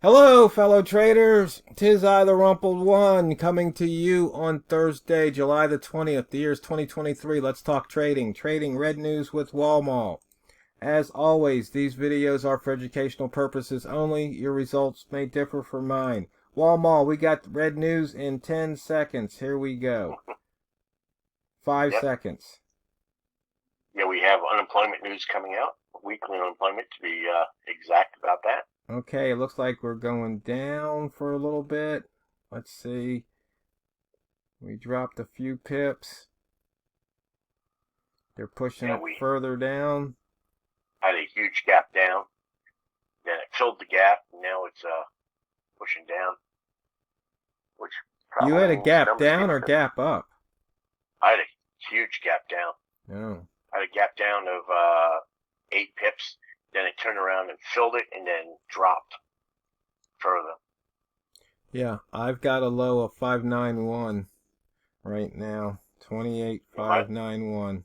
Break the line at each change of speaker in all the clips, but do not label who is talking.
Hello, fellow traders. 'Tis I, the Rumpled One, coming to you on Thursday, July the 20th. The year is 2023. Let's talk trading. Trading red news with Walmal. As always, these videos are for educational purposes only. Your results may differ from mine. Walmal, we got red news in 10 seconds. Here we go. 5
Yep.
seconds.
Yeah, we have unemployment news coming out, weekly unemployment to be exact about that.
Okay, it looks like we're going down for a little bit. Let's see. We dropped a few pips. They're pushing
Yeah,
it
we
further down.
had a huge gap down, then it filled the gap, and now it's pushing down, which
You
probably
had a
means
gap
numbers
down
get
or
filled.
gap up?
I had a huge gap down.
No.
I had a gap down of 8 pips, then it turned around and filled it, and then dropped further.
Yeah, I've got a low of 591 right now.
Yeah, my
28,591.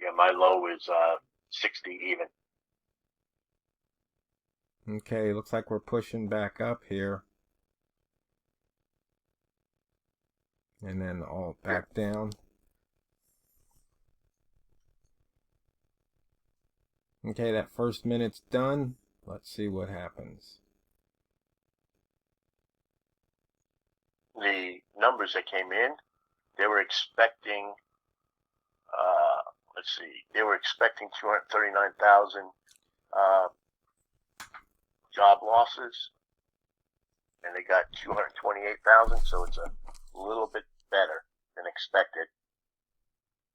yeah, my low is 60 even.
Okay, looks like we're pushing back up here. And then all
Yeah.
back down. Okay, that first minute's done. Let's see what happens.
The numbers that came in, they were expecting let's see, they were expecting 239,000 job losses, and they got 228,000, so it's a little bit better than expected.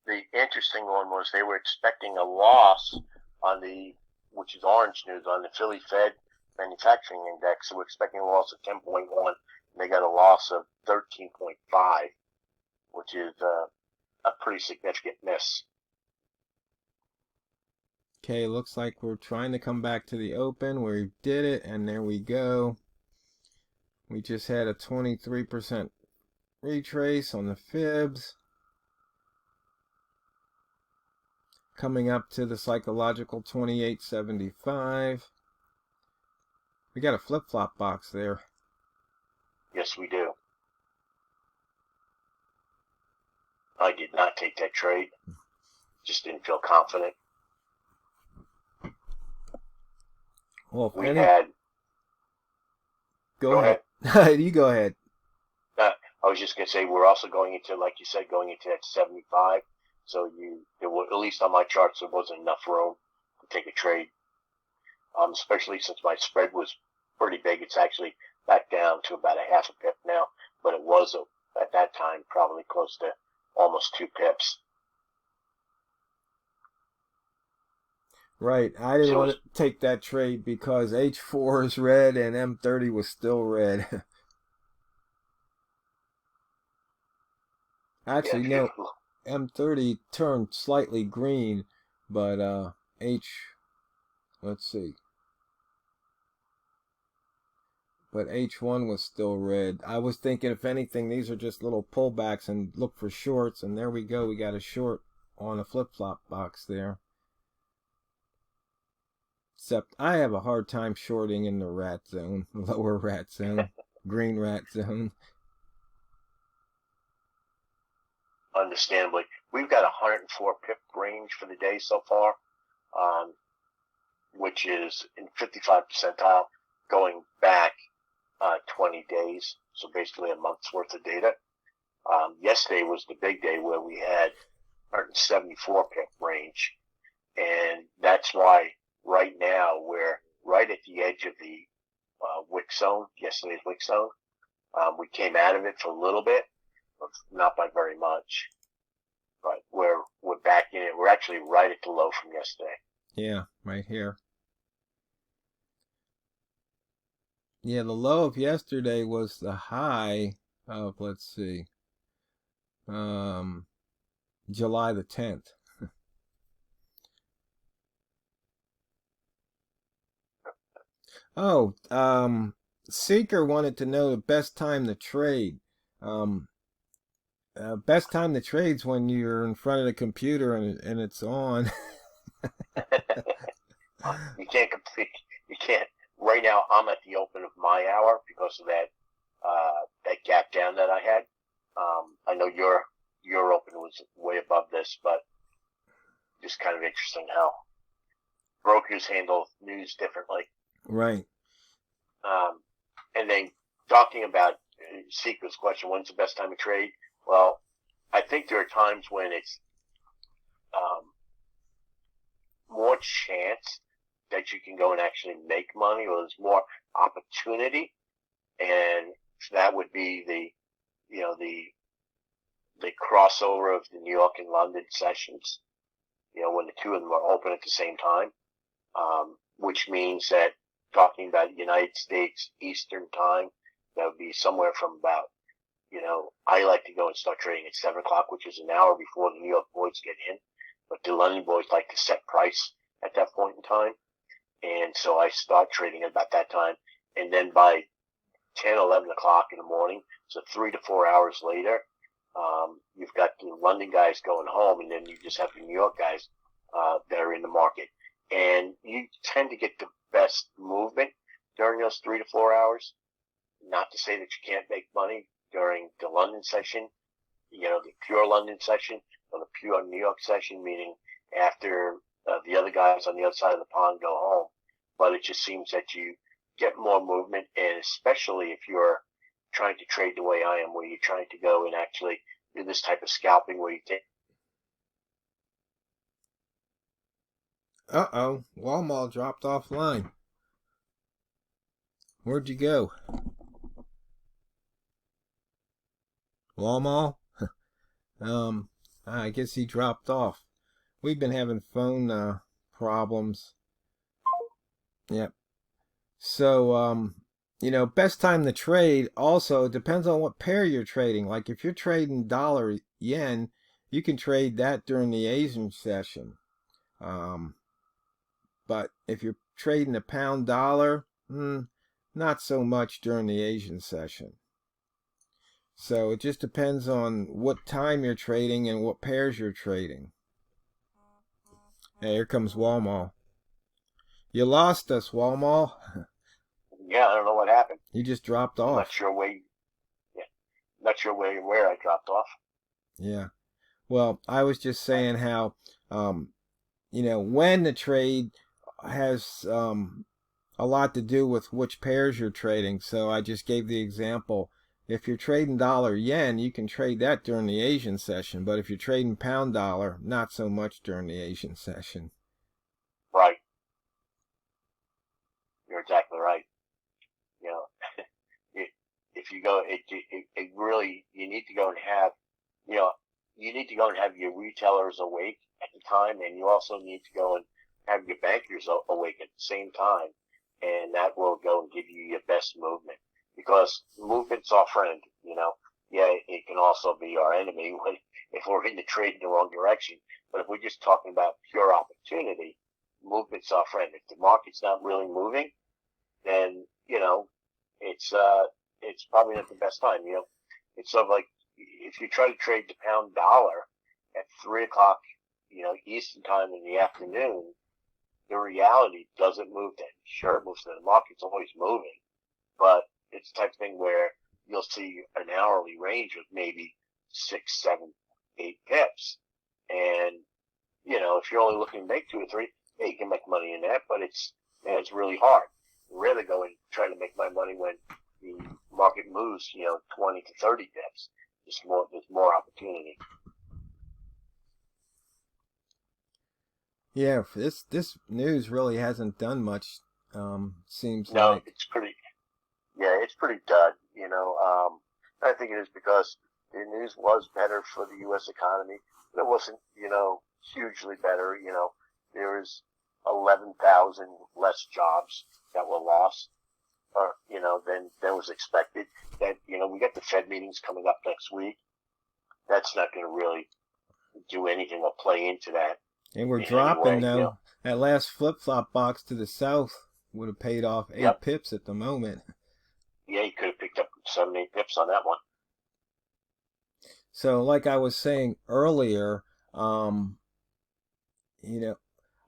The interesting one was they were expecting a loss on the, which is orange news, on the Philly Fed manufacturing index. So we're expecting a loss of 10.1, and they got a loss of 13.5, which is a pretty significant miss.
Okay, looks like we're trying to come back to the open. We did it, and there we go. We just had a 23% retrace on the fibs. Coming up to the psychological 2875. We got a flip-flop box there.
Yes, we do. I did not take that trade. Just didn't feel confident.
Well, if
We
any,
had.
go
Go
ahead.
ahead.
You go ahead.
I was just going to say, we're also going into, like you said, going into that 75. So there were, at least on my charts, there wasn't enough room to take a trade. Especially since my spread was pretty big. It's actually back down to about a half a pip now, but it was at that time probably close to almost 2 pips.
Right, I didn't
So
want to take that trade because H4 is red and M30 was still red.
yeah,
Actually,
if you
no, M30 turned slightly green, but let's see. But H1 was still red. I was thinking, if anything, these are just little pullbacks and look for shorts. And there we go. We got a short on a flip-flop box there. Except I have a hard time shorting in the rat zone, lower rat zone, green rat zone.
understandably, we've got 104 pip range for the day so far, which is in 55 percentile going back 20 days. So basically a month's worth of data. Yesterday was the big day where we had 174 pip range. And that's why right now we're right at the edge of the wick zone, yesterday's wick zone. We came out of it for a little bit, but not by very much. But we're back in it. We're actually right at the low from yesterday.
Yeah, right here. Yeah, the low of yesterday was the high of, let's see, July the 10th. Oh, Seeker wanted to know the best time to trade. Um, Best time to trade's when you're in front of the computer and it's on.
You can't compete. You can't right now I'm at the open of my hour because of that gap down that I had. I know your open was way above this, but just kind of interesting how brokers handle news differently.
Right.
And then talking about Sequo's question, when's the best time to trade? Well, I think there are times when it's more chance that you can go and actually make money, or there's more opportunity, and that would be the crossover of the New York and London sessions. When the two of them are open at the same time, which means that talking about United States Eastern time, that would be somewhere from about, I like to go and start trading at 7 o'clock, which is an hour before the New York boys get in. But the London boys like to set price at that point in time. And so I start trading at about that time. And then by 10, 11 o'clock in the morning, so 3 to 4 hours later, you've got the London guys going home, and then you just have the New York guys that are in the market. And you tend to get the best movement during those 3 to 4 hours. Not to say that you can't make money during the London session, the pure London session, or the pure New York session, meaning after the other guys on the other side of the pond go home. But it just seems that you get more movement, and especially if you're trying to trade the way I am, where you're trying to go and actually do this type of scalping where you take.
Uh-oh, Walmal dropped offline. Where'd you go? Walmal? I guess he dropped off. We've been having phone problems. Yep. So, best time to trade also depends on what pair you're trading. Like if you're trading dollar yen, you can trade that during the Asian session. But if you're trading a pound dollar, not so much during the Asian session. So it just depends on what time you're trading and what pairs you're trading. Hey, here comes Walmal. You lost us, Walmal.
Yeah, I don't know what happened.
You just dropped off.
Not sure where I dropped off.
Yeah. Well, I was just saying how, when the trade has a lot to do with which pairs you're trading. So I just gave the example. If you're trading dollar yen, you can trade that during the Asian session. But if you're trading pound dollar, not so much during the Asian session.
Right. You're exactly right. If you go, it really, you need to go and have, you need to go and have your retailers awake at the time, and you also need to go and have your bankers awake at the same time, and that will go and give you your best movement, because movement's our friend. Yeah, it can also be our enemy if we're in the trade in the wrong direction. But if we're just talking about pure opportunity, movement's our friend. If the market's not really moving, then it's probably not the best time. It's sort of like if you try to trade the pound dollar at 3 o'clock, Eastern time in the afternoon, the reality doesn't move then. Sure, it moves then. The market's always moving, but it's the type of thing where you'll see an hourly range of maybe 6, 7, 8 pips. And, if you're only looking to make 2 or 3, yeah, you can make money in that, but it's really hard. I'd rather go and try to make my money when the market moves, 20 to 30 pips. There's more opportunity.
Yeah, this news really hasn't done much. Seems
No,
like
it's pretty dud. I think it is because the news was better for the U.S. economy, but it wasn't, hugely better. There was 11,000 less jobs that were lost, than was expected. That, we got the Fed meetings coming up next week. That's not going to really do anything or play into that.
And we're dropping now. That last flip-flop box to the south would have paid off 8 pips at the moment.
Yeah, you could have picked up 7, 8 pips on that one.
So like I was saying earlier,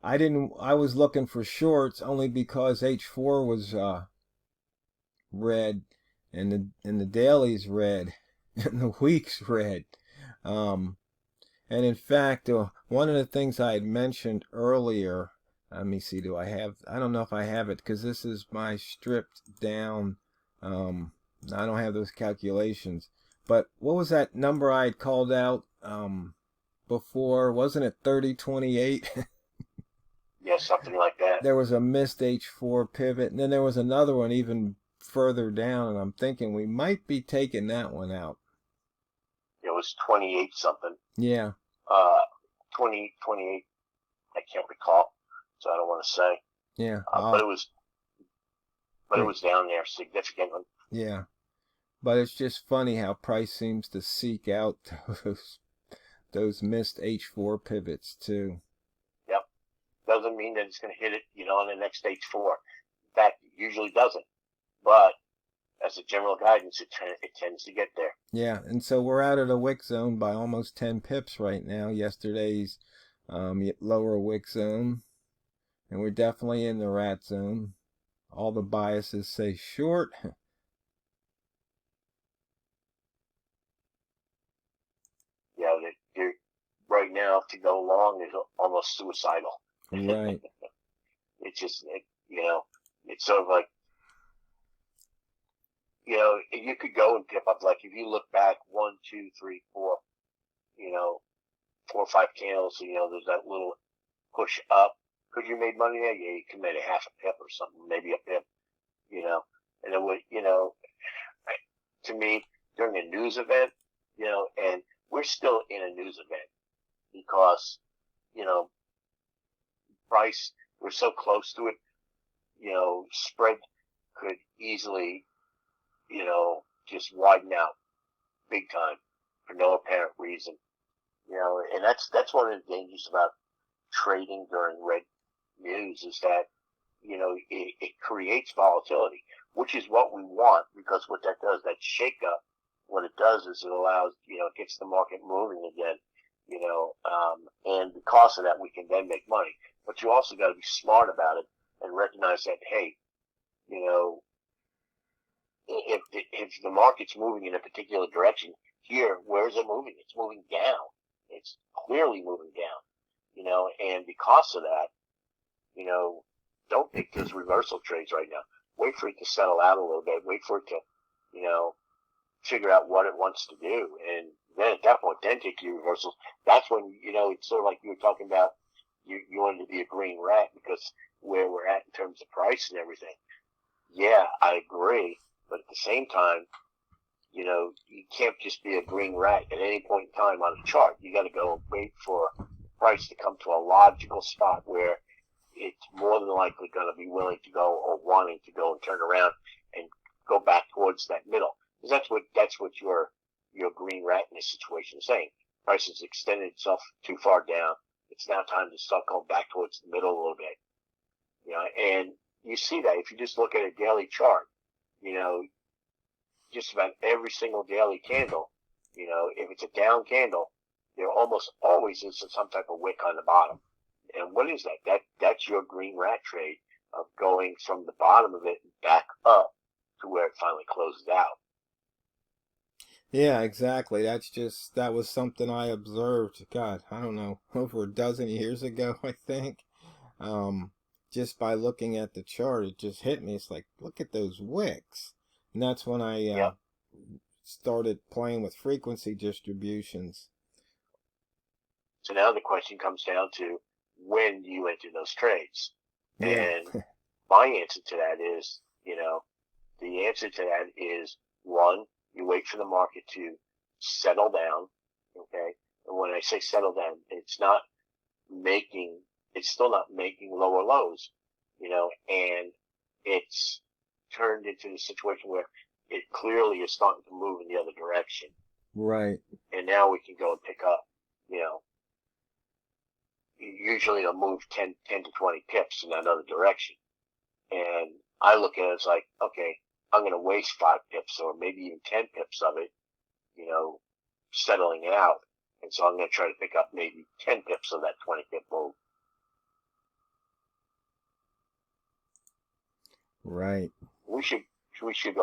I was looking for shorts only because H4 was red, and the daily's red, and the week's red. And in fact, one of the things I had mentioned earlier, let me see, I don't know if I have it, because this is my stripped down, I don't have those calculations. But what was that number I had called out before? Wasn't it 3028?
Yeah, something like that.
There was a missed H4 pivot, and then there was another one even further down, and I'm thinking we might be taking that one out.
It was 28 something.
Yeah.
28, I can't recall, so I don't want to say.
Yeah.
But it was down there significantly.
Yeah. But it's just funny how price seems to seek out those missed H4 pivots too.
Yep. Doesn't mean that it's going to hit it, on the next H4. In fact, it usually doesn't. But as a general guidance, it tends to get there.
Yeah, and so we're out of the wick zone by almost 10 pips right now. Yesterday's lower wick zone, and we're definitely in the rat zone. All the biases say short.
Yeah, right now to go long is almost suicidal.
Right.
It's just, it's sort of like, you could go and dip up, like if you look back 1, 2, 3, 4, 4 or 5 candles, there's that little push up. Could you made money there? Yeah, you could make a half a pip or something, maybe a pip, and it would, to me, during a news event, and we're still in a news event because, price, we're so close to it, spread could easily, just widen out big time for no apparent reason, and that's one of the dangers about trading during red news is that, it creates volatility, which is what we want, because what that does, that shake up, what it does is it allows, it gets the market moving again, and because of that, we can then make money. But you also got to be smart about it and recognize that, hey, if the market's moving in a particular direction, here, where is it moving? It's moving down. It's clearly moving down, and because of that, don't take those reversal trades right now. Wait for it to settle out a little bit. Wait for it to, figure out what it wants to do. And then at that point, then take your reversals. That's when, it's sort of like you were talking about, you wanted to be a green rat because where we're at in terms of price and everything. Yeah, I agree. But at the same time, you can't just be a green rat at any point in time on a chart. You got to go wait for price to come to a logical spot where it's more than likely going to be willing to go or wanting to go and turn around and go back towards that middle. Because that's what your green rat in this situation is saying. Price has extended itself too far down. It's now time to start going back towards the middle a little bit. And you see that if you just look at a daily chart, just about every single daily candle, if it's a down candle, there almost always is some type of wick on the bottom. And what is that? That's your green rat trade of going from the bottom of it back up to where it finally closes out.
Yeah, exactly. That was something I observed, God, I don't know, over a dozen years ago, I think. Just by looking at the chart, it just hit me. It's like, look at those wicks. And that's when I started playing with frequency distributions.
So now the question comes down to, when do you enter those trades?
Yeah.
And my answer to that is, the answer to that is, one, you wait for the market to settle down, okay? And when I say settle down, it's still not making lower lows, and it's turned into the situation where it clearly is starting to move in the other direction.
Right.
And now we can go and pick up, usually it'll move 10 to 20 pips in that other direction. And I look at it as like, okay, I'm going to waste 5 pips or maybe even 10 pips of it, settling it out. And so I'm going to try to pick up maybe 10 pips of that 20 pip move.
Right.
We should